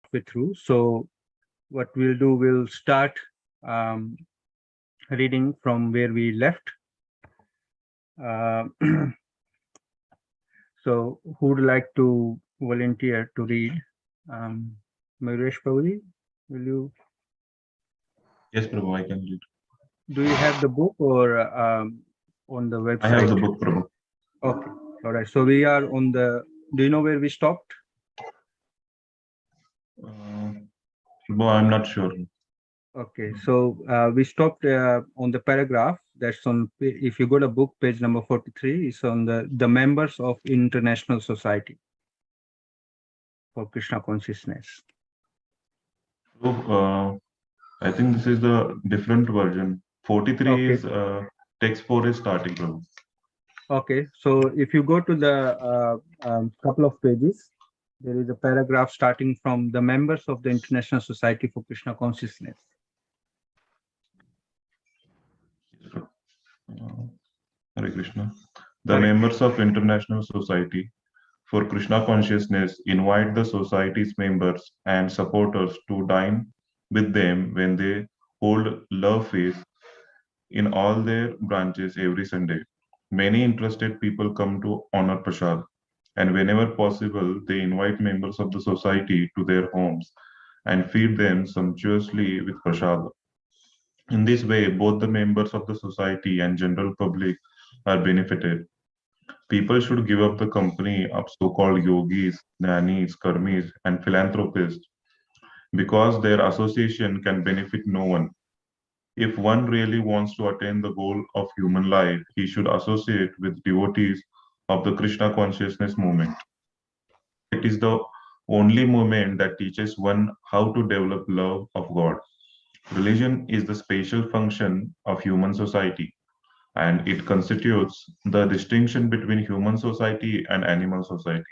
halfway through. So what we'll do, we'll start reading from where we left. So who would like to volunteer to read? Mayuresh Prabhu, will you? Yes, Prabhu, I can read. Do you have the book or on the website? I have the book, Prabhu. Okay, all right. So we are on the. Do you know where we stopped? Prabhu, I'm not sure. Okay, so we stopped on the paragraph that's on. If you go to book page number 43, it's on the members of International Society for Krishna Consciousness. Prabhu, I think this is the different version. 43 Okay. is text 4 is starting, Prabhu. Okay, so if you go to the couple of pages, there is a paragraph starting from the members of the International Society for Krishna Consciousness. Hare Krishna. The Hare members of International Society for Krishna Consciousness invite the society's members and supporters to dine with them when they hold love feasts in all their branches every Sunday. Many interested people come to honor Prasad, and whenever possible, they invite members of the society to their homes and feed them sumptuously with Prasad. In this way, both the members of the society and general public are benefited. People should give up the company of so-called yogis, jnanis, karmis, and philanthropists because their association can benefit no one. If one really wants to attain the goal of human life, he should associate with devotees of the Krishna consciousness movement. It is the only movement that teaches one how to develop love of God. Religion is the spatial function of human society, and it constitutes the distinction between human society and animal society.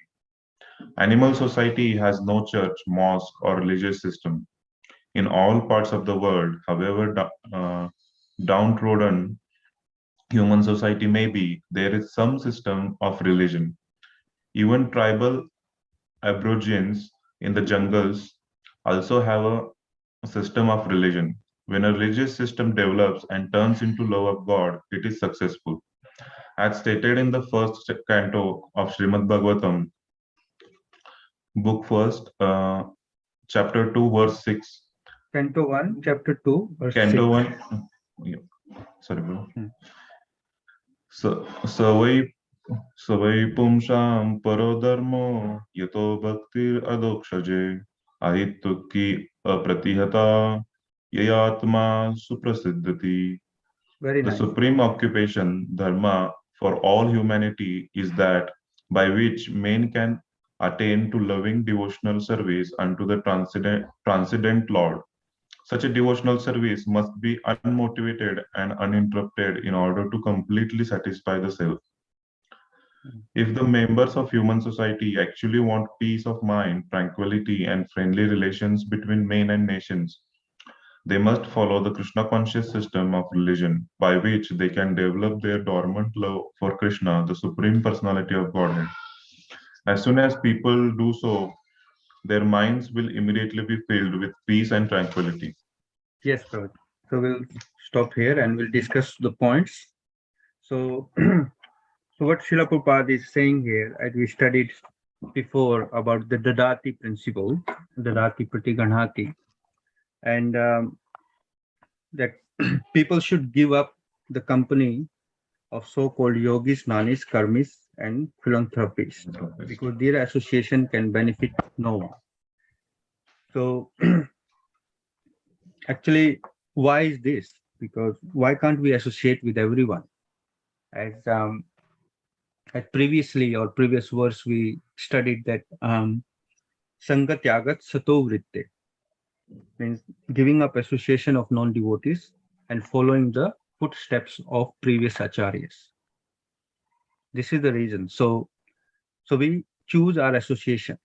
Animal society has no church, mosque, or religious system. In all parts of the world, however downtrodden human society may be, there is some system of religion. Even tribal aborigines in the jungles also have a system of religion. When a religious system develops and turns into love of God, it is successful. As stated in the first canto of Srimad Bhagavatam, book first, chapter 2, verse 6. Canto 1, chapter 2, verse Canto 6. 1, yeah, sorry, bro. Savai pumsham paro dharmo yato bhaktir adokshaje ahittukki apratihata yayatma suprasiddhati. Very The nice. supreme occupation, dharma, for all humanity is that by which men can attain to loving devotional service unto the transcendent Lord. Such a devotional service must be unmotivated and uninterrupted in order to completely satisfy the self. If the members of human society actually want peace of mind, tranquility, and friendly relations between men and nations, they must follow the Krishna conscious system of religion by which they can develop their dormant love for Krishna, the Supreme Personality of Godhead. As soon as people do so, their minds will immediately be filled with peace and tranquility. Yes, Prabhu. So we'll stop here and we'll discuss the points. So, so what Srila Prabhupada is saying here, as we studied before about the Dadati principle, Dadati Pratiganhati, and that people should give up the company of so-called yogis, nanis, karmis, and philanthropists because their association can benefit no one. So actually, why is this? Because why can't we associate with everyone? As previously or previous verse we studied that Sangha Tyagat Sato Vritte means giving up association of non-devotees and following the footsteps of previous acharyas. This is the reason. So we choose our association.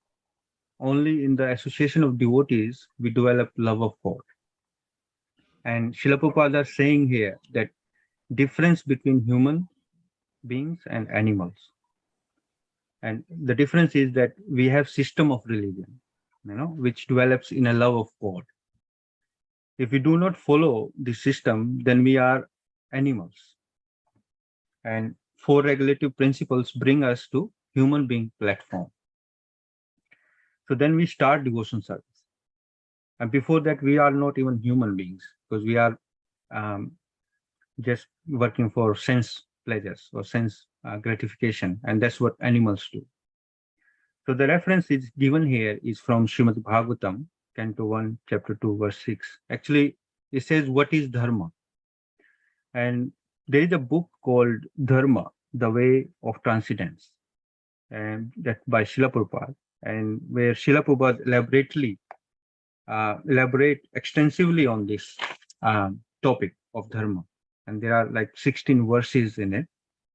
Only in the association of devotees we develop love of God. And Srila Prabhupada is saying here that difference between human beings and animals. And the difference is that we have system of religion. which develops in a love of God. If we do not follow the system, then we are animals. And four regulative principles bring us to human being platform. So then we start devotion service. And before that, we are not even human beings, because we are just working for sense pleasures or sense gratification. And that's what animals do. So the reference is given here is from Srimad Bhagavatam, Canto 1, Chapter 2, Verse 6. Actually, it says, what is Dharma? And there is a book called Dharma, The Way of Transcendence, and that by Srila Prabhupada, and where Srila Prabhupada elaborate extensively on this topic of Dharma. And there are like 16 verses in it.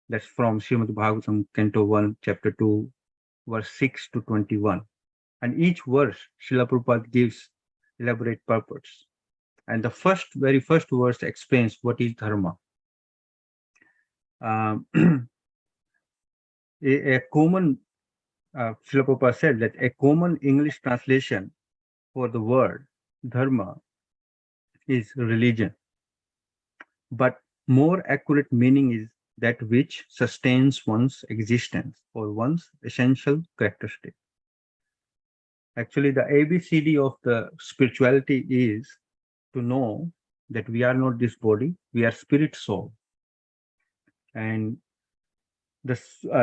That's from Srimad Bhagavatam, Canto 1, Chapter 2, Verse 6 to 21. And each verse, Srila Prabhupada gives elaborate purpose. And the very first verse explains what is Dharma. A common, Srila Prabhupada said that a common English translation for the word Dharma is religion. But more accurate meaning is that which sustains one's existence or one's essential characteristic. Actually, the ABCD of the spirituality is to know that we are not this body, we are spirit soul. And the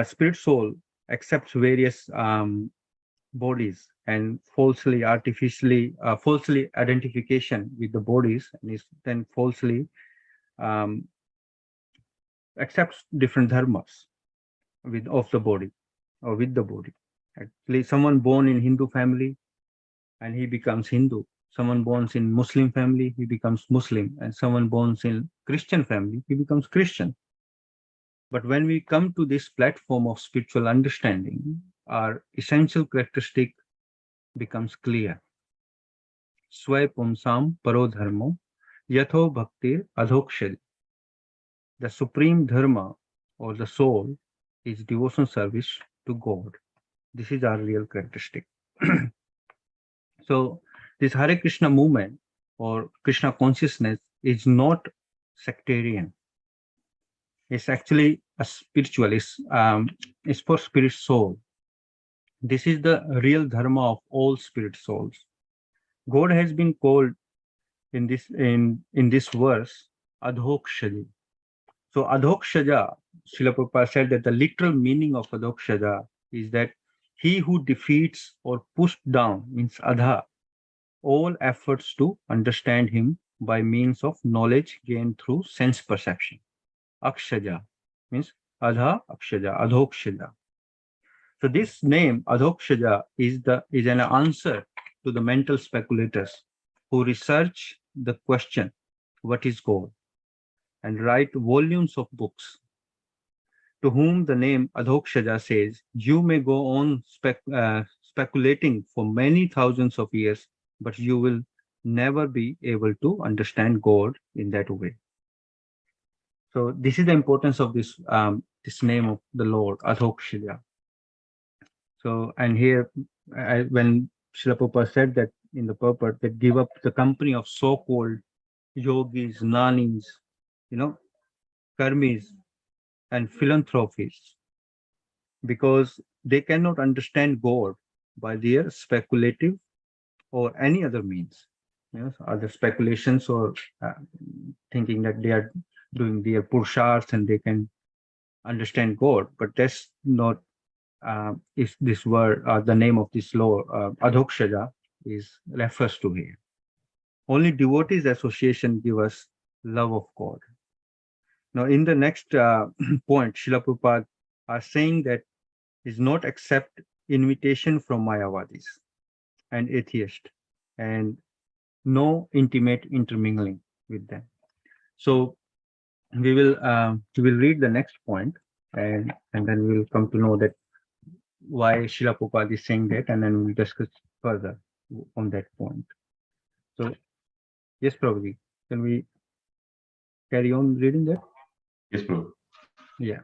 spirit soul accepts various bodies and falsely identification with the bodies, and is then falsely accepts different dharmas of the body or with the body. Actually, someone born in Hindu family and he becomes Hindu. Someone born in Muslim family, he becomes Muslim. And someone born in Christian family, he becomes Christian. But when we come to this platform of spiritual understanding, our essential characteristic becomes clear. Swai pumsam parodharmo yatho bhaktir adhokshad. The supreme dharma or the soul is devotion service to God. This is our real characteristic. So this Hare Krishna movement or Krishna consciousness is not sectarian. It's actually a spiritual, it's for spirit soul. This is the real dharma of all spirit souls. God has been called in this verse Adhokshaja. So Adhokshaja, Srila Prabhupada said that the literal meaning of Adhokshaja is that he who defeats or pushed down, means Adha, all efforts to understand him by means of knowledge gained through sense perception. Akshaja means Adha Akshaja, Adhokshaja. So this name Adhokshaja is an answer to the mental speculators who research the question, what is God, and write volumes of books, to whom the name Adhokshaja says, you may go on speculating for many thousands of years, but you will never be able to understand God in that way. So this is the importance of this name of the Lord, Adhokshaja. So, and here, when Srila Prabhupada said that in the purport, that give up the company of so-called yogis, nanis, karmis, and philanthropists, because they cannot understand God by their speculative or any other means, other speculations or thinking that they are doing their purusharths and they can understand God, but that's not if this word, the name of this law, Adhokshaja, is refers to here. Only devotees association give us love of God. Now, in the next point, Srila Prabhupada are saying that is not accept invitation from Mayavadis and atheists, and no intimate intermingling with them. So we will read the next point, and then we will come to know that why Srila Prabhupada is saying that, and then we'll discuss further on that point. So, yes, Prabhuji, can we carry on reading that? Yes, Prabhu. Yeah.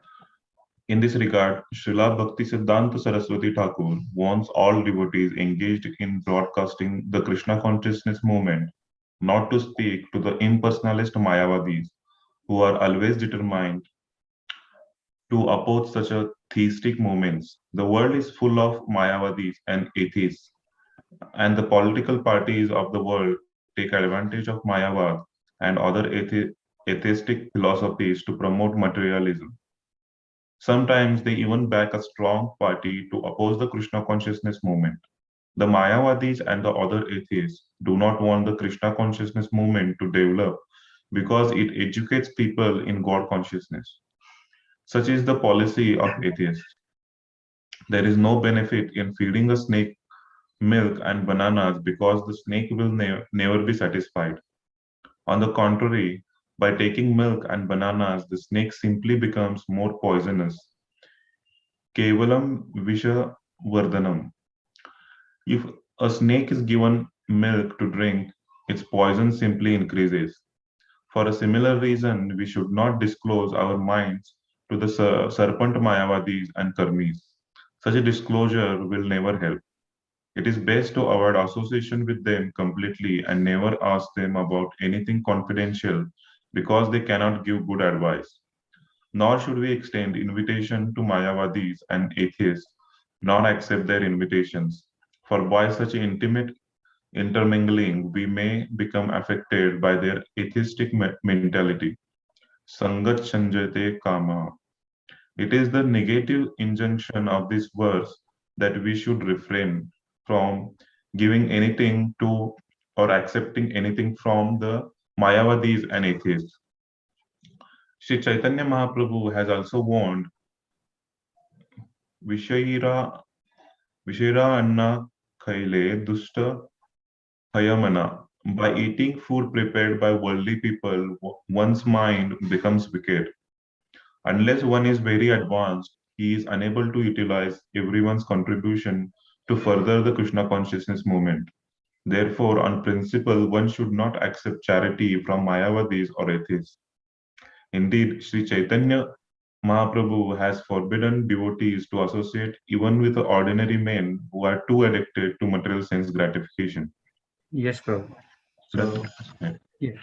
In this regard, Srila Bhaktisiddhanta Saraswati Thakur warns all devotees engaged in broadcasting the Krishna consciousness movement not to speak to the impersonalist Mayavadis who are always determined to oppose such a theistic movements. The world is full of Mayavadis and atheists, and the political parties of the world take advantage of Mayavad and other atheistic philosophies to promote materialism. Sometimes they even back a strong party to oppose the Krishna consciousness movement. The Mayavadis and the other atheists do not want the Krishna consciousness movement to develop because it educates people in God consciousness. Such is the policy of atheists. There is no benefit in feeding a snake milk and bananas because the snake will never be satisfied. On the contrary, by taking milk and bananas, the snake simply becomes more poisonous. Kevalam Visha Vardhanam. If a snake is given milk to drink, its poison simply increases. For a similar reason, we should not disclose our minds to the serpent Mayavadis and Karmis. Such a disclosure will never help. It is best to avoid association with them completely and never ask them about anything confidential because they cannot give good advice. Nor should we extend invitation to Mayavadis and atheists, not accept their invitations. For by such intimate intermingling, we may become affected by their atheistic mentality. Sangat Sanjate Kama. It is the negative injunction of this verse that we should refrain from giving anything to or accepting anything from the Mayavadis and atheists. Sri Chaitanya Mahaprabhu has also warned Vishaira Vishaira Anna Khaile Dusta Hayamana. By eating food prepared by worldly people, one's mind becomes wicked. Unless one is very advanced, he is unable to utilize everyone's contribution to further the Krishna consciousness movement. Therefore, on principle, one should not accept charity from Mayavadis or atheists. Indeed, Sri Chaitanya Mahaprabhu has forbidden devotees to associate even with ordinary men who are too addicted to material sense gratification. Yes, Prabhu. So, That- yeah.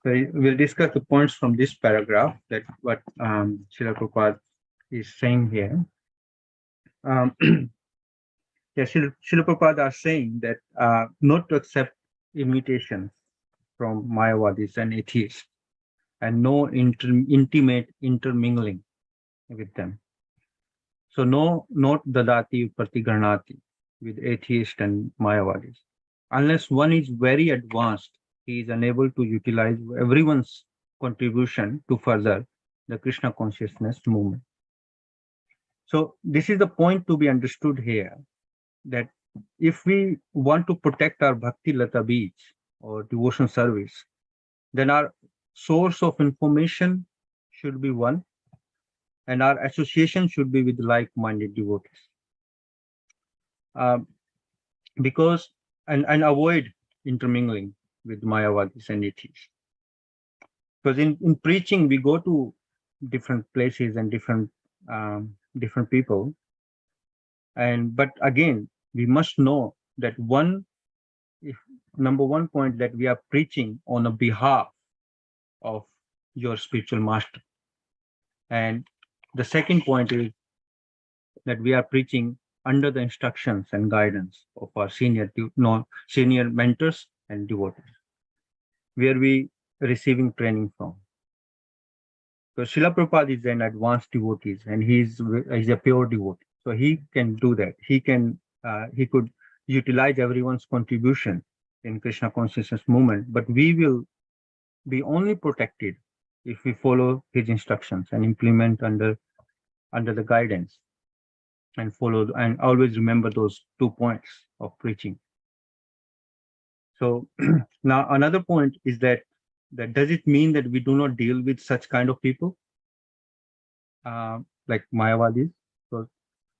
So we'll discuss the points from this paragraph that what Srila Prabhupada is saying here. Yeah, Srila Prabhupada are saying that not to accept invitations from Mayavadis and atheists, and no intimate intermingling with them. So no, not dadati pratigranati with atheists and Mayavadis. Unless one is very advanced, he is unable to utilize everyone's contribution to further the Krishna consciousness movement. So this is the point to be understood here, that if we want to protect our Bhakti Lata beach or devotion service, then our source of information should be one, and our association should be with like-minded devotees. Because and avoid intermingling with Mayavadis and atheists. Because in preaching, we go to different places and different people. But again, we must know that number one point, that we are preaching on a behalf of your spiritual master. And the second point is that we are preaching under the instructions and guidance of our senior mentors and devotees, where we receiving training from. So Srila Prabhupada is an advanced devotee, and he's a pure devotee. So he can do that. He could utilize everyone's contribution in Krishna consciousness movement, but we will be only protected if we follow his instructions and implement under the guidance, and follow and always remember those 2 points of preaching. So now another point is that does it mean that we do not deal with such kind of people, like Mayavadis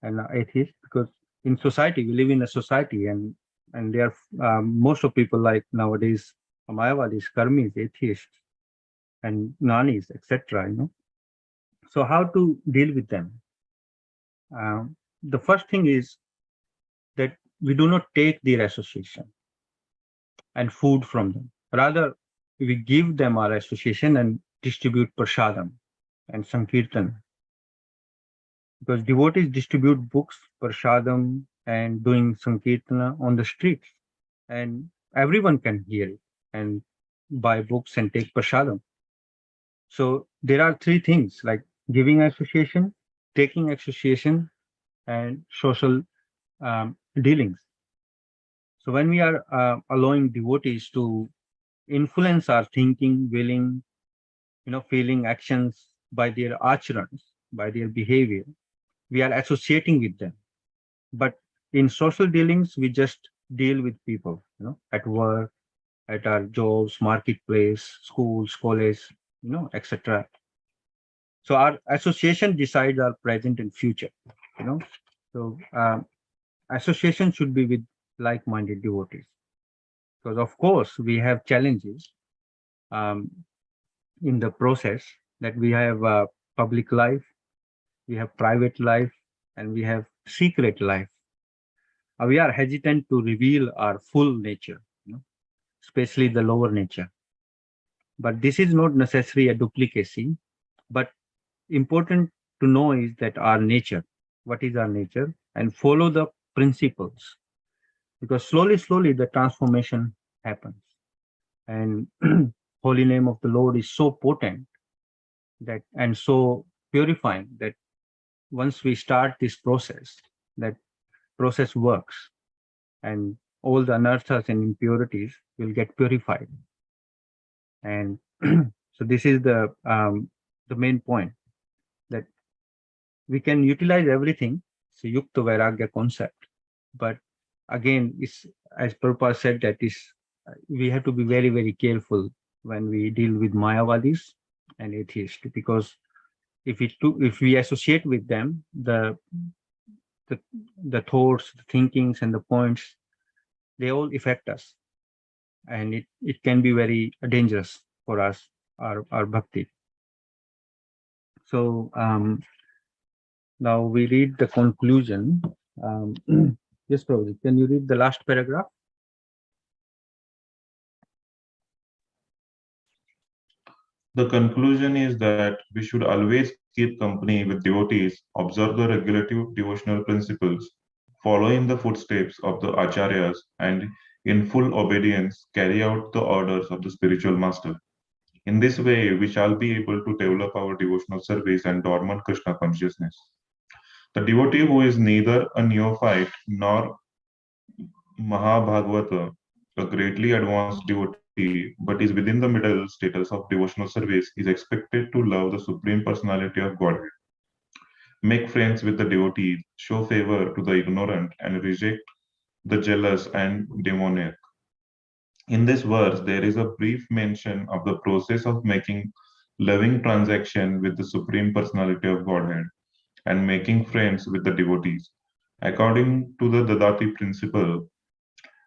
and atheists? Because in society, we live in a society, and there are most of people like nowadays Mayavadis, Karmis, atheists, and Nanis, etc. So how to deal with them? The first thing is that we do not take their association and food from them. Rather, we give them our association and distribute prasadam and sankirtan, because devotees distribute books, prasadam, and doing sankirtana on the streets, and everyone can hear it and buy books and take prasadam. So there are three things like giving association, taking association, and social dealings. So when we are allowing devotees to influence our thinking, willing, feeling, actions by their acharans, by their behavior, we are associating with them. But in social dealings, we just deal with people, at work, at our jobs, marketplace, schools, college, etc. So our association decides our present and future, you know. So association should be with like-minded devotees, because of course we have challenges um, in the process, that we have public life, we have private life, and we have secret life. We are hesitant to reveal our full nature, especially the lower nature. But this is not necessarily a duplicacy, but important to know is that our nature, what is our nature, and follow the principles, because slowly the transformation happens. And holy name of the Lord is so potent that and so purifying that once we start this process, that process works, and all the anarthas and impurities will get purified. And so this is the main point, that we can utilize everything. It's a yukta vairagya concept, but again, it's as Prabhupada said, that is we have to be very careful when we deal with Mayavadis and atheists, because if we associate with them, the the thoughts, the thinkings, and the points, they all affect us, and it can be very dangerous for us, our bhakti. So now we read the conclusion. Um, yes, Prabhuji, can you read the last paragraph? The conclusion is that we should always keep company with devotees, observe the regulative devotional principles, follow in the footsteps of the acharyas, and in full obedience carry out the orders of the spiritual master. In this way, we shall be able to develop our devotional service and dormant Krishna consciousness. The devotee who is neither a neophyte nor Mahabhagavata, a greatly advanced devotee, but is within the middle status of devotional service, is expected to love the Supreme Personality of Godhead, make friends with the devotees, show favor to the ignorant, and reject the jealous and demoniac. In this verse, there is a brief mention of the process of making loving transaction with the Supreme Personality of Godhead and making friends with the devotees. According to the Dadati principle,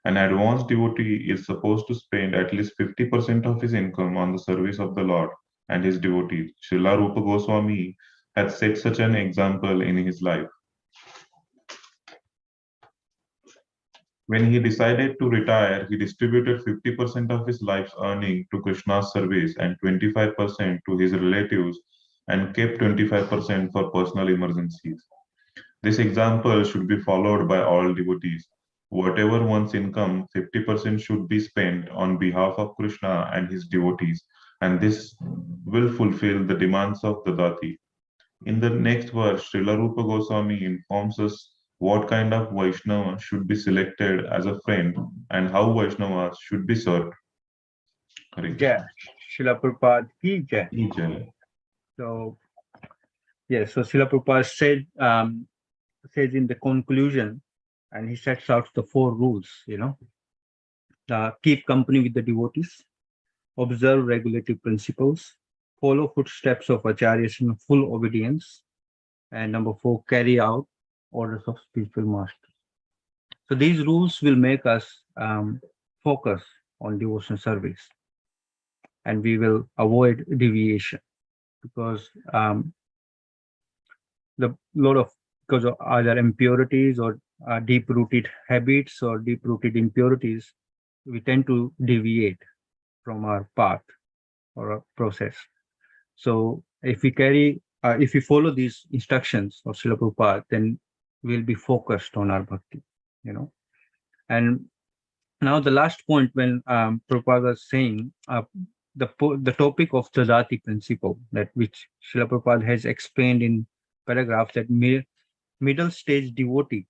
an advanced devotee is supposed to spend at least 50% of his income on the service of the Lord and his devotees. Srila Rupa Goswami had set such an example in his life. When he decided to retire, he distributed 50% of his life's earning to Krishna's service and 25% to his relatives, and kept 25% for personal emergencies. This example should be followed by all devotees. Whatever one's income, 50% should be spent on behalf of Krishna and his devotees, and this will fulfill the demands of the Dati. In the next verse, Srila Rupa Goswami informs us what kind of Vaishnava should be selected as a friend and how Vaishnavas should be served. Hare Jai. Krishna. Srila Prabhupada ki jai. Jai. So yes, so Srila Prabhupada says in the conclusion, and he sets out the 4 rules, keep company with the devotees, observe regulative principles, follow footsteps of acharyas in full obedience, and number 4, carry out orders of spiritual master. So these rules will make us focus on devotional service, and we will avoid deviation, because the lot of, because of either impurities or deep-rooted habits or deep-rooted impurities, we tend to deviate from our path or our process. So if we follow these instructions of Srila Prabhupada, then we'll be focused on our bhakti, you know. And now the last point, when Prabhupada was saying the topic of Tadati principle, that which Srila Prabhupada has explained in paragraphs, that middle stage devotee,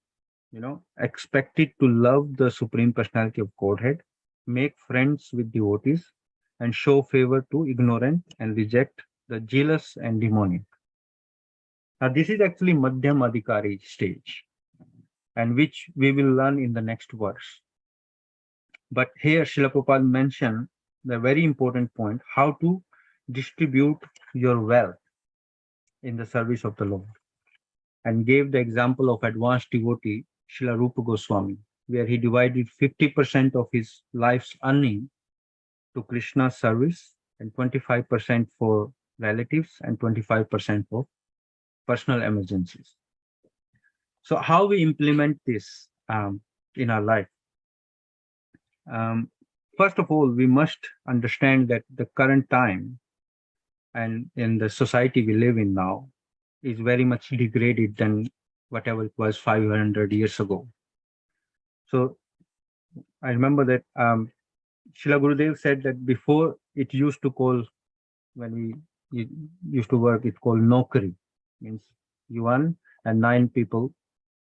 expected to love the Supreme Personality of Godhead, make friends with devotees, and show favor to ignorant and reject the jealous and demonic. Now, this is actually Madhyam Adhikari stage, and which we will learn in the next verse. But here, Srila Prabhupada mentioned the very important point, how to distribute your wealth in the service of the Lord, and gave the example of advanced devotee Srila Rupa Goswami, where he divided 50% of his life's earning to Krishna's service, and 25% for relatives, and 25% for personal emergencies. So how we implement this in our life? First of all, we must understand that the current time and in the society we live in now is very much degraded than whatever it was 500 years ago. So I remember that Srila Gurudev said that before, it used to call, when we used to work, it called Nokri, means you earn and 9 people,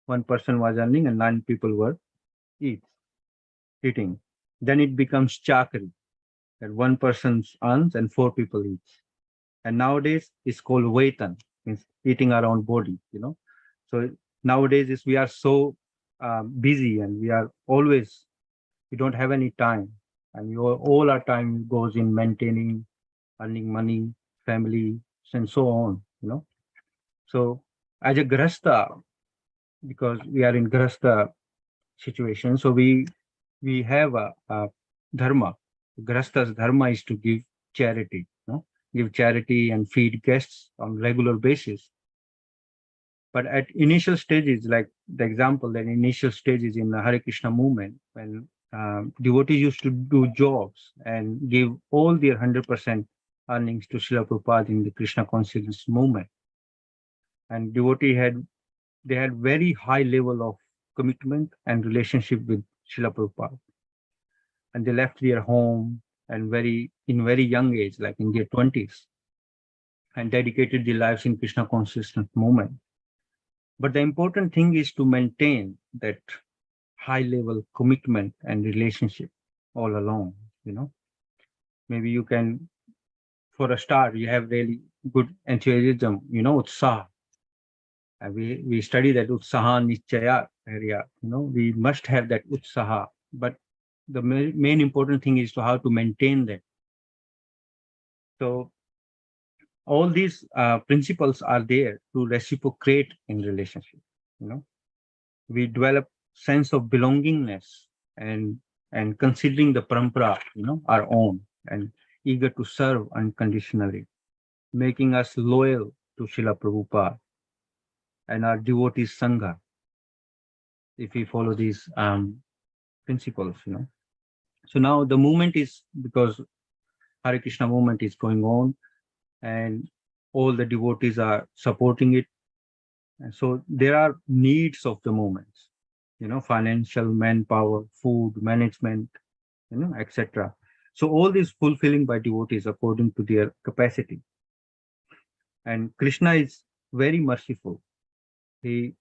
one person was earning and 9 people were eating. Then it becomes Chakri, that one person earns and 4 people eat. And nowadays it's called Vetan, means eating our own body, So nowadays we are so busy, and we don't have any time, and all our time goes in maintaining, earning money, family, and so on, So as a grasta, because we are in grasta situation, so we have a dharma. Grasta's dharma is to give charity, give charity and feed guests on regular basis. But at initial stages, like the example, that initial stages in the Hare Krishna movement, when devotees used to do jobs and give all their 100% earnings to Srila Prabhupada in the Krishna consciousness movement, and devotee had very high level of commitment and relationship with Srila Prabhupada, and they left their home and in very young age, like in their 20s, and dedicated their lives in Krishna consciousness movement. But the important thing is to maintain that high level commitment and relationship all along, Maybe you can, for a start, you have really good enthusiasm, utsaha. And we study that utsaha nichaya area, we must have that utsaha. But the main important thing is to how to maintain that. So all these principles are there to reciprocate in relationship. We develop sense of belongingness and considering the parampara, our own, and eager to serve unconditionally, making us loyal to Srila Prabhupada and our devotees sangha, if we follow these principles. So now the movement is, because Hare Krishna movement is going on, and all the devotees are supporting it. And so there are needs of the movements, financial, manpower, food, management, etc. So all this fulfilling by devotees according to their capacity. And Krishna is very merciful. He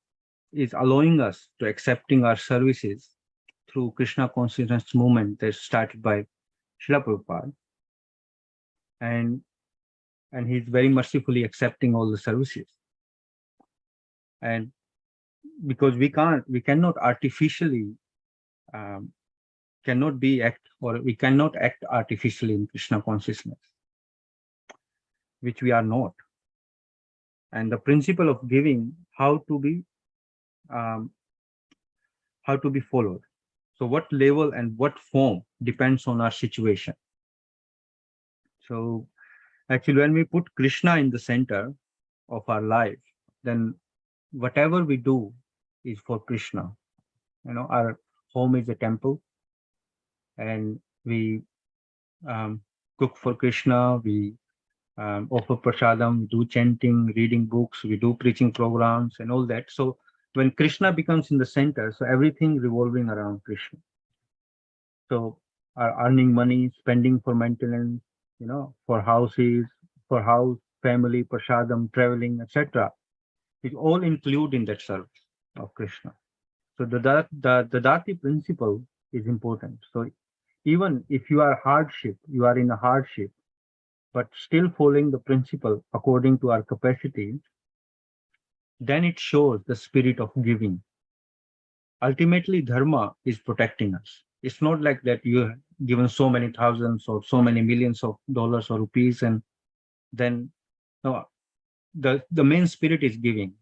is allowing us to accepting our services through Krishna consciousness movement that started by Srila Prabhupada. And he's very mercifully accepting all the services. And because we cannot artificially we cannot act artificially in Krishna consciousness, which we are not. And the principle of giving, how to be followed. So what level and what form depends on our situation. So actually, when we put Krishna in the center of our life, then whatever we do is for Krishna. Our home is a temple, and we cook for Krishna. We offer prasadam, we do chanting, reading books, we do preaching programs, and all that. So when Krishna becomes in the center, so everything revolving around Krishna. So earning money, spending for maintenance, for houses, for house, family, prasadam, traveling, etc. It all include in that service of Krishna. So the Dati principle is important. So even if you are in a hardship, but still following the principle according to our capacity, then it shows the spirit of giving. Ultimately, dharma is protecting us. It's not like that you have given so many thousands or so many millions of dollars or rupees, and then no, the main spirit is giving.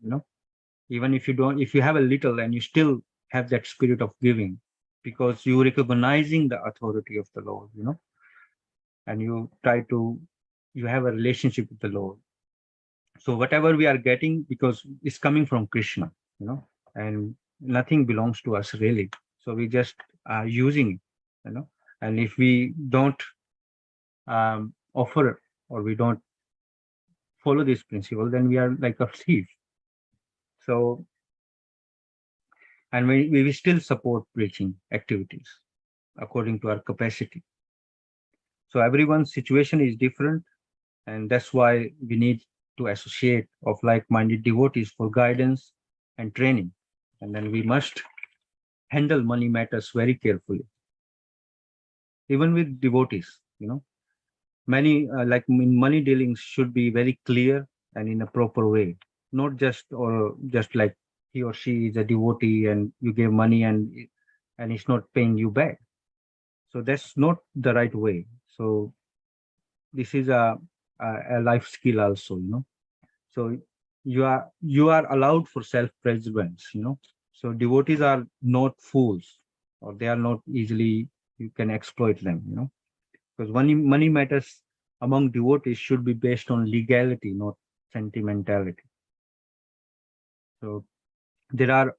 Even if you have a little and you still have that spirit of giving, because you recognizing the authority of the Lord, and you have a relationship with the Lord. So whatever we are getting, because it's coming from Krishna, and nothing belongs to us really. So we just are using it, and if we don't offer, or we don't follow this principle, then we are like a thief. So, and we will still support preaching activities according to our capacity. So everyone's situation is different, and that's why we need to associate of like-minded devotees for guidance and training. And then we must handle money matters very carefully, even with devotees. Many like in money dealings should be very clear and in a proper way, not just like he or she is a devotee and you give money and it's not paying you back. So that's not the right way. So this is a life skill also. So you are allowed for self-preservance. So devotees are not fools, or they are not easily you can exploit them. Because money matters among devotees should be based on legality, not sentimentality. So there are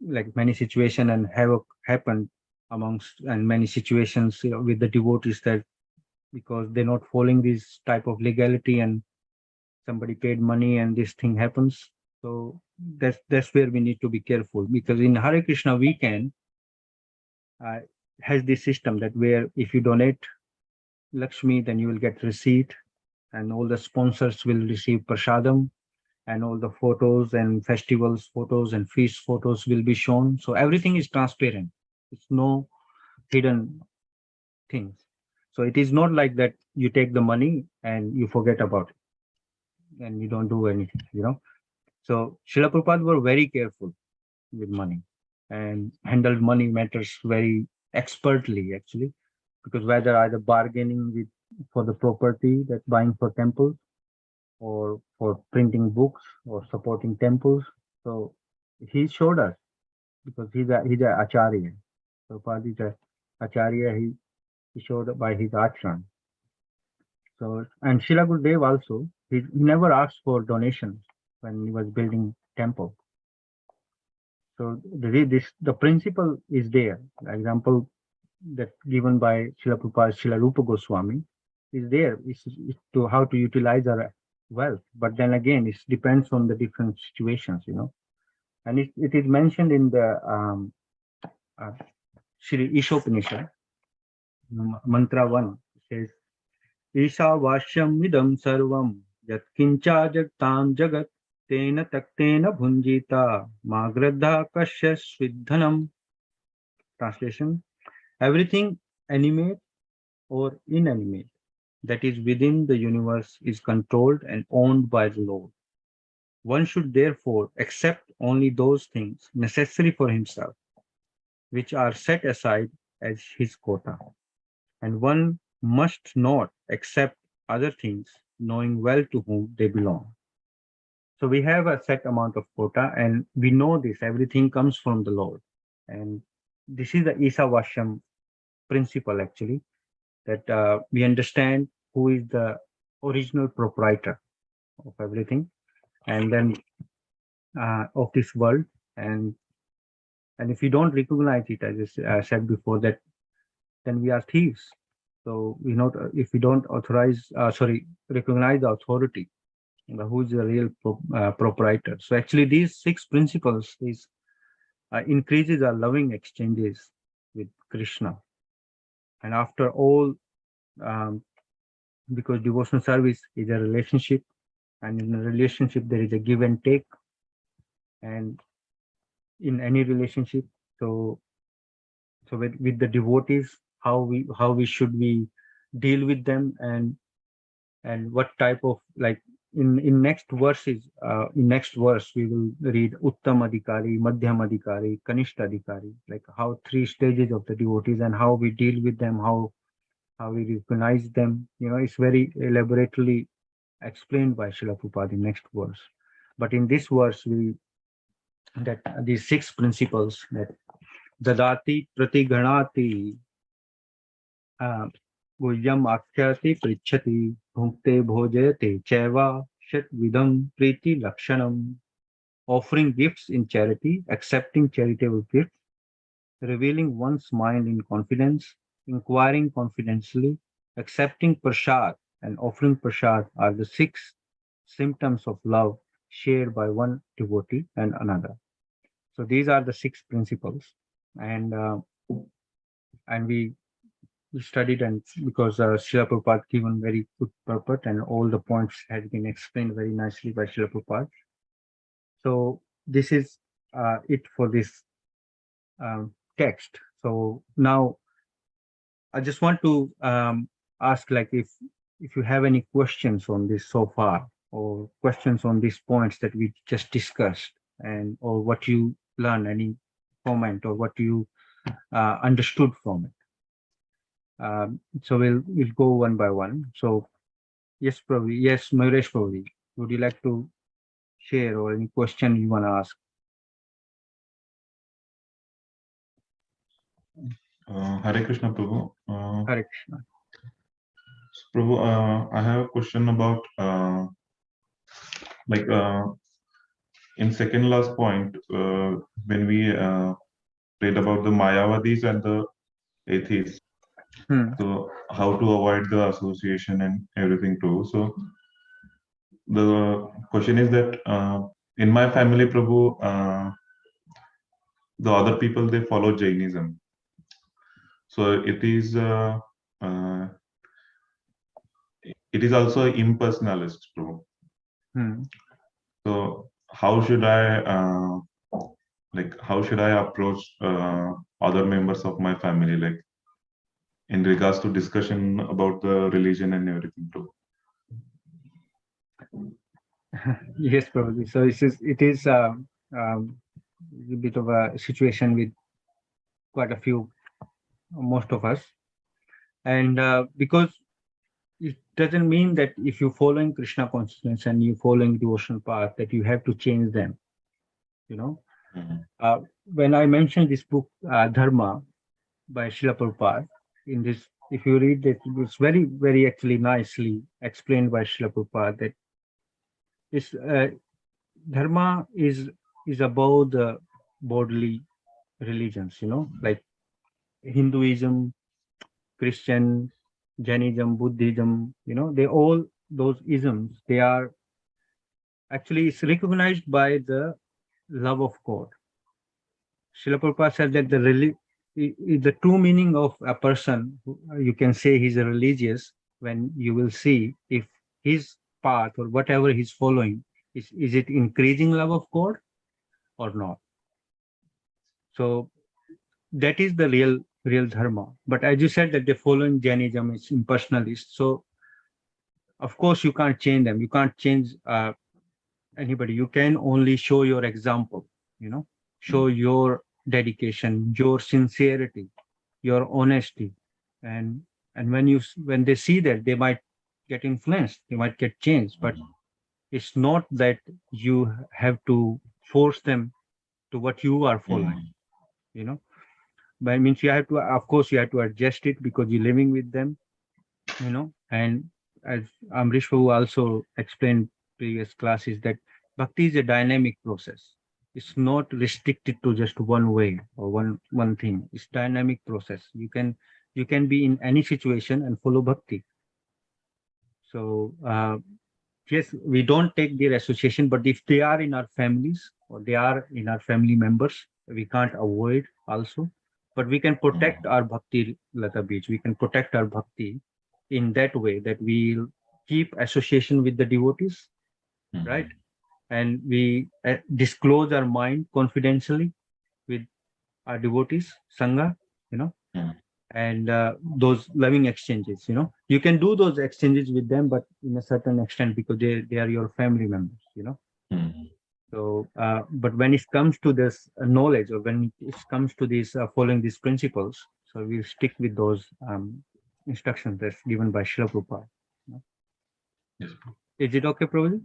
like many situations and have happened amongst and many situations with the devotees, that because they're not following this type of legality and somebody paid money and this thing happens. So that's where we need to be careful, because in Hare Krishna WECAN uh, has this system that where if you donate Lakshmi, then you will get receipt, and all the sponsors will receive prasadam, and all the photos and festivals photos and feast photos will be shown. So everything is transparent. It's no hidden things. So it is not like that you take the money and you forget about it and you don't do anything. So Srila Prabhupada were very careful with money and handled money matters very expertly, actually, because whether either bargaining with for the property that buying for temples, or for printing books or supporting temples. So he showed us, because he's a acharya. So Prabhupada is a acharya. He showed by his acharan. So and Srila Gurudev also, he never asked for donations when he was building temple. So the principle is there. The example that given by Srila Prabhupada, Srila Rupa Goswami, is there. Is to how to utilize our wealth. But then again, it depends on the different situations. And it is mentioned in the uh, Shri Ishopanishad, mantra 1. It says, Isha Vashyam Vidam Sarvam Yat Kincha Jagtam Jagat Tena Taktena Bhunjita Magradha Kasya Svidhanam. Translation: everything animate or inanimate that is within the universe is controlled and owned by the Lord. One should therefore accept only those things necessary for himself, which are set aside as his quota, and one must not accept other things, knowing well to whom they belong. So we have a set amount of quota, and we know this, everything comes from the Lord. And this is the Isavasham principle, actually, that we understand who is the original proprietor of everything. And then of this world, and if we don't recognize it, as I said before, that then we are thieves. So if we don't recognize the authority, who is the real proprietor. So actually, these 6 principles increases our loving exchanges with Krishna, and after all, um, because devotional service is a relationship, and in a relationship there is a give and take, and in any relationship, so with the devotees, how we should we deal with them, and what type of, like, in next verse we will read Uttam Adhikari, Madhyam Adhikari, Kanishta Adhikari, like how 3 stages of the devotees and how we deal with them, how we recognize them. It's very elaborately explained by Srila Prabhupada in next verse. But in this verse, that these 6 principles, that dadati pratiganati, guhyam akhyati prichhati, bhukte bhojayate chaiva, shat vidam priti lakshanam, offering gifts in charity, accepting charitable gifts, revealing one's mind in confidence, inquiring confidentially, accepting prasad, and offering prasad are the 6 symptoms of love shared by one devotee and another. So these are the 6 principles, and we studied, and because Srila Prabhupada given very good purport, and all the points has been explained very nicely by Srila Prabhupada. So this is it for this text. So now I just want to ask, like, if you have any questions on this so far, or questions on these points that we just discussed, and or what you learn, any comment, or what you understood from it. So we'll go one by one. So yes, Prabhu, yes, Mayuresh Prabhu, would you like to share, or any question you want to ask? Hare Krishna, Prabhu. Hare Krishna. Prabhu, I have a question about like in second last point, when we read about the Mayavadis and the atheists. So how to avoid the association and everything too. So the question is that in my family, Prabhu, the other people, they follow Jainism. So it is also impersonalist, Prabhu. So how should I approach other members of my family, like in regards to discussion about the religion and everything too? Yes, probably. So it is a bit of a situation with quite a few, most of us, and because it doesn't mean that if you're following Krishna consciousness and you're following devotional path that you have to change them. When I mentioned this book, Dharma by Srila Prabhupada, in this, if you read it, it's very, very actually nicely explained by Srila Prabhupada that this Dharma is about the bodily religions, like Hinduism, Christian, Jainism, Buddhism, they all those isms, they are actually, it's recognized by the love of God. Srila Prabhupada said that the true meaning of a person, you can say he's a religious, when you will see if his path or whatever he's following, is it increasing love of God or not. So that is the real dharma. But as you said that the following Jainism is impersonalist, so of course you can't change them. You can't change anybody. You can only show your example, show your dedication, your sincerity, your honesty, and when they see that, they might get influenced, they might get changed. But it's not that you have to force them to what you are following, but it means you have to, of course, you have to adjust it because you're living with them, and as Amrish Prabhu also explained previous classes, that bhakti is a dynamic process. It's not restricted to just one way or one thing. It's dynamic process. You can be in any situation and follow bhakti. So yes, we don't take their association, but if they are in our families or they are in our family members, we can't avoid also. But we can protect our bhakti, Lata Beach. We can protect our bhakti in that way that we'll keep association with the devotees, right? And we disclose our mind confidentially with our devotees, Sangha, you know, and those loving exchanges, you know. You can do those exchanges with them, but in a certain extent because they are your family members, you know. So, but when it comes to this knowledge, or when it comes to this following these principles, so we'll stick with those instructions that's given by Srila Prabhupada. You know? Yes. Is it okay, Prabhu?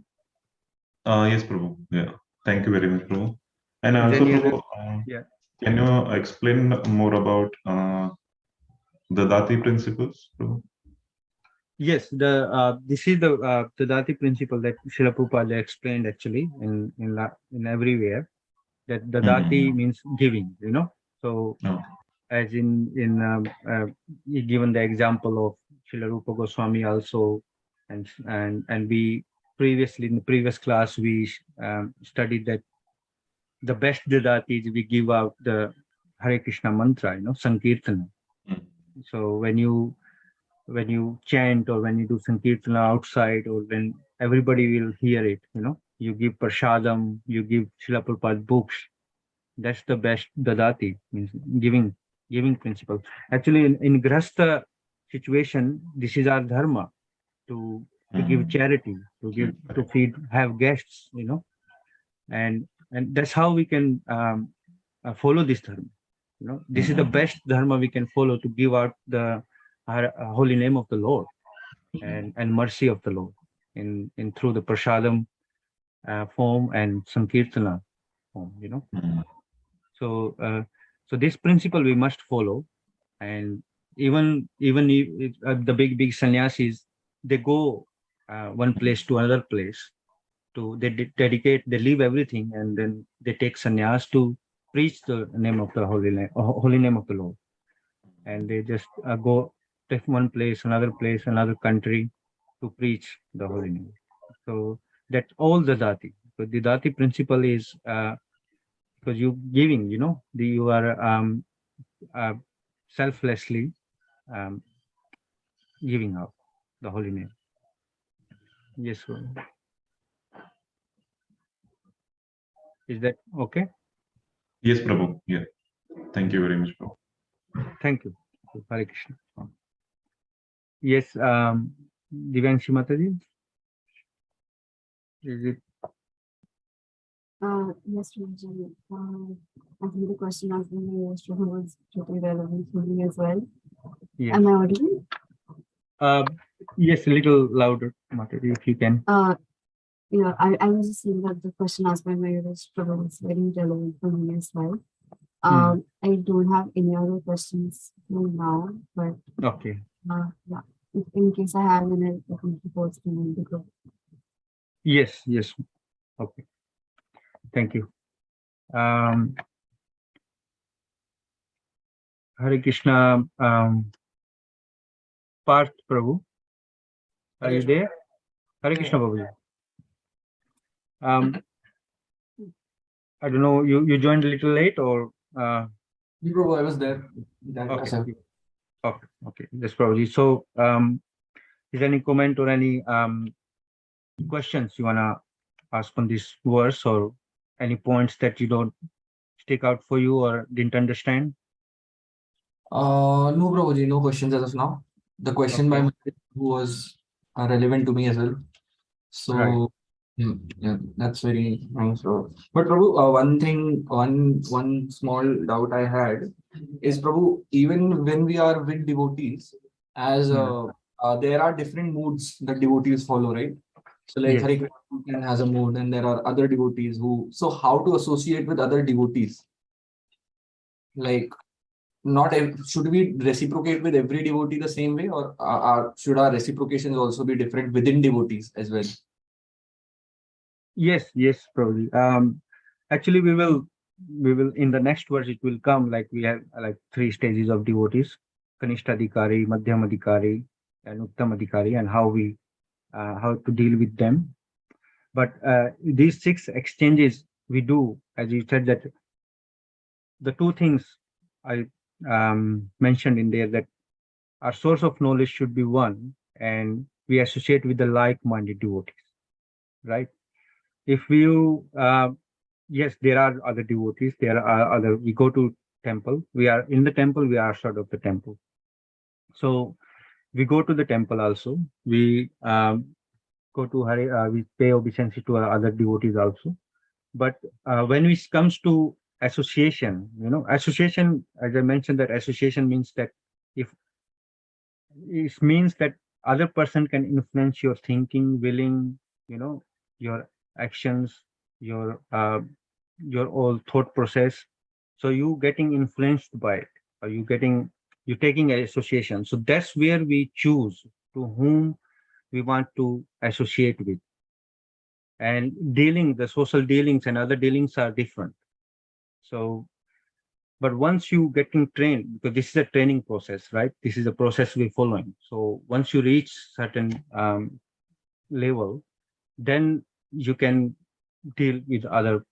Yes, Prabhu. Yeah. Thank you very much, Prabhu. And Is also, any other? Prabhu, Yeah. can you explain more about the Dati principles, Prabhu? Yes, this is the Dati principle that Srila Prabhupada explained actually in everywhere, that the Dati means giving, you know. So as he given the example of Srila Rupa Goswami also, and we previously in the previous class we studied that the best Dati is we give out the Hare Krishna mantra, you know, Sankirtana. So when you chant or when you do Sankirtana outside, or when everybody will hear it, you know, you give Prashadam, you give Srila Prabhupada books. That's the best Dadati, means giving principle. Actually, in Grahastha situation, this is our dharma, to give charity, to feed, have guests, you know, and that's how we can follow this dharma. You know, this is the best dharma we can follow, to give out the holy name of the Lord and mercy of the Lord in through the prasadam form and sankirtana form. You know, so so this principle we must follow, and even if, the big sannyasis, they go one place to another place, to dedicate, they leave everything, and then they take sannyas to preach the name of the holy name of the Lord, and they just go take one place, another country to preach the holy name. So that's all the dati. So the dati principle is because you giving, you know, you are selflessly um, giving out the holy name. Yes, sir. Is that okay? Yes, Prabhu. Yeah. Thank you very much, Prabhu. Thank you. Hare Krishna. Yes, Divyanshi Mataji, is it? Yes, Ranjan. I think the question has been raised was pretty relevant for me as well. Yes. Am I audible? Yes, a little louder, Mataji, if you can. Yeah, I was just saying that the question asked by my was very relevant for me as well. I don't have any other questions now, but Okay. yeah, if in case I have, then I can post them in the group. Yes, yes. Okay. Thank you. Hare Krishna, Parth Prabhu, are you there? Hare Krishna Prabhu. I don't know, you joined a little late, or Prabhu, I was there. Okay, that's probably so. Is there any comment or any questions you wanna ask on this verse, or any points that you don't stick out for you or didn't understand? No, Prabhuji, no questions as of now. The question by Mr. was relevant to me as well. So, Right. yeah, that's very nice. But Prabhu, one small doubt I had is, Prabhu, even when we are with devotees, as there are different moods that devotees follow, right? So, like Yes. Hare Krishna has a mood, and there are other devotees who. So, how to associate with other devotees? Like, should we reciprocate with every devotee the same way, or should our reciprocations also be different within devotees as well? Yes, probably. actually we will in the next verse it will come like we have like 3 stages of devotees: Kanishtadikari, Madhyamadikari, and Uttamadikari, and how to deal with them. But these 6 exchanges we do, as you said, that the 2 things I mentioned in there, that our source of knowledge should be one, and we associate with the like-minded devotees, right? If you yes, there are other devotees, there are other, we go to temple, we are in the temple, we are outside of the temple. So we go to the temple also, we go to Hare, we pay obeisance to other devotees also. But when it comes to association, association, as I mentioned, that association means that if it means that other person can influence your thinking, willing, your actions, your all thought process. So you getting influenced by it, or you're taking an association. So that's where we choose to whom we want to associate with. And the social dealings and other dealings are different. So, but once you getting trained, because this is a training process, right? This is a process we're following. So once you reach certain level, then you can deal with other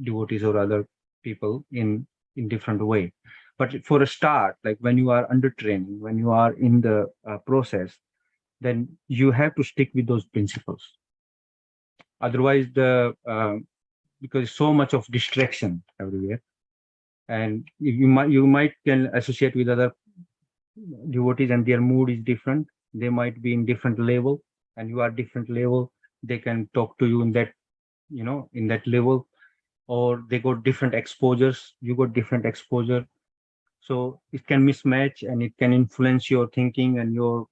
devotees or other people in different way. But for a start, like when you are under training, when you are in the process, then you have to stick with those principles. Otherwise, because so much of distraction everywhere, and you might can associate with other devotees, and their mood is different. They might be in different level, and you are different level. They can talk to you in that, in that level, or they got different exposures. You got different exposure, so it can mismatch, and it can influence your thinking and your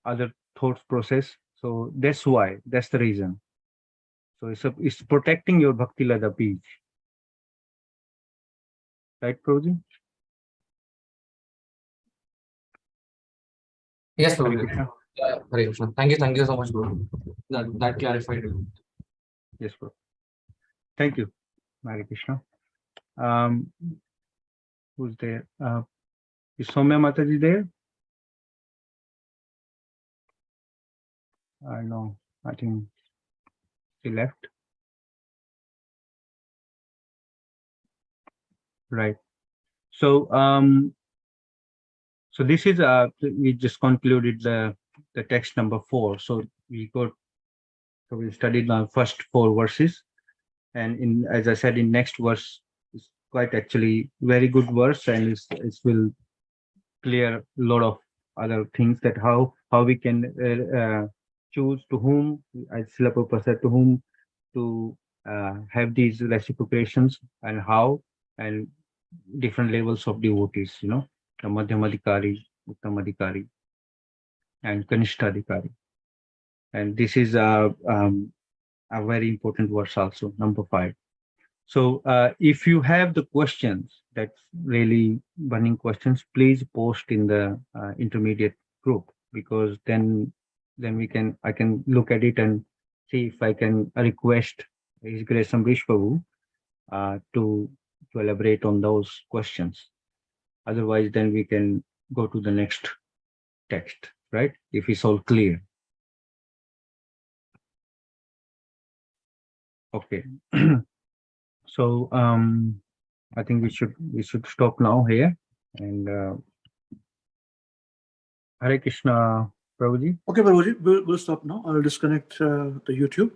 other thought process. So that's the reason. So it's protecting your bhakti lada peace. Right, Prabhuji? Yes, Hare Prabhu. Krishna. Yeah, Hare Krishna. Thank you so much, Prabhu. That clarified it. Yes, Prabhu. Thank you. Hare Krishna. Who's there? Is Soumya Mataji there? No, I think she left. Right. So, so this is we just concluded the text number 4. So we studied the first 4 verses, and as I said, in next verse is quite actually very good verse, and it will clear a lot of other things, that how we can choose to whom, as Srila Prabhupada said, to whom to have these reciprocations, and how, and different levels of devotees, the Madhyamadikari, Uttamadikari, and Kanishtadikari. And this is a very important verse also, number 5. So if you have the questions, that's really burning questions, please post in the intermediate group, because then I can look at it and see if I can request His Grace Amrish Prabhu to elaborate on those questions. Otherwise, then we can go to the next text, right? If it's all clear. Okay. So I think we should stop now here, and Hare Krishna, Prabhuji. Okay, Prabhuji, we'll stop now. I'll disconnect the YouTube.